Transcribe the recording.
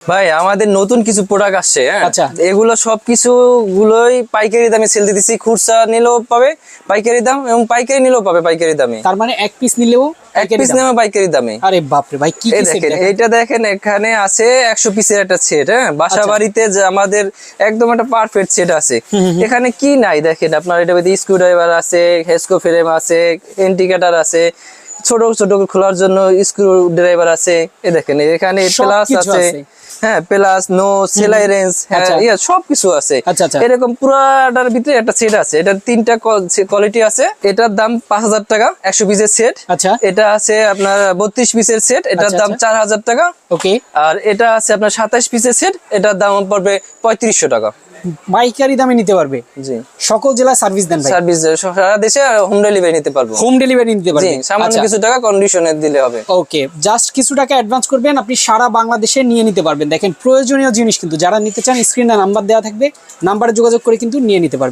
ভাই আমাদের নতুন কিছু প্রোডাক্ট আসছে, হ্যাঁ আচ্ছা। এগুলো সবকিছু গুলোই পাইকারি দামে সেল দিতেছি। খুচরা নিলেও পাবে পাইকারি দাম এবং পাইকারি নিলেও পাবে পাইকারি দামে। তার মানে এক পিস নিলেও এক পিস নেওয়া পাইকারি দামে। আরে বাপরে ভাই, কি এই কি সেট দেখেন, এইটা দেখেন, এখানে আছে 100 পিসের একটা সেট। হ্যাঁ, বাসা বাড়িতে যে আমাদের একদম একটা পারফেক্ট সেট আছে। এখানে কি নাই দেখেন আপনার, এটা স্ক্রু ড্রাইভার আছে, হেস্কো ফ্রেম আছে, ইন্ডিকেটর আছে, ছোট ছোট খোলার জন্য স্ক্রু ড্রাইভার আছে। এই দেখেন এখানে প্লাস সবকিছু আছে, আছে। হ্যাঁ প্লাস নো সেলাই রেঞ্জ, হ্যাঁ আচ্ছা। সবকিছু আছে। আচ্ছা, আচ্ছা। এরকম পুরাটার ভিতরে একটা সেট আছে। এটার 3টা কোয়ালিটি আছে। এটার দাম 5000 টাকা 100 পিসের সেট। আচ্ছা। এটা আছে আপনার 32 পিসের সেট, এটার আচ্ছা, দাম আচ্ছা। 4000 টাকা। ওকে। আর এটা আছে আপনার 27 পিসের সেট, এটার দাম পড়বে 3500 টাকা। পাইকারি দামে নিতে পারবে। জি, সকল জেলায় সার্ভিস দেন ভাই? সার্ভিস সারা দেশে হোম ডেলিভারি নিতে পারবো। হোম ডেলিভারি নিতে জি, পারবে। সামান্য আচ্ছা। কিছু টাকা কন্ডিশনে দিলে হবে। ওকে, জাস্ট কিছু টাকা অ্যাডভান্স করবেন, আপনি সারা বাংলাদেশে নিয়ে নিতে পারবেন। দেখেন প্রয়োজনীয় জিনিস কিন্তু যারা নিতে চান স্ক্রিনে নাম্বার দেওয়া থাকবে, নাম্বারে যোগাযোগ করে কিন্তু নিয়ে নিতে পারবেন।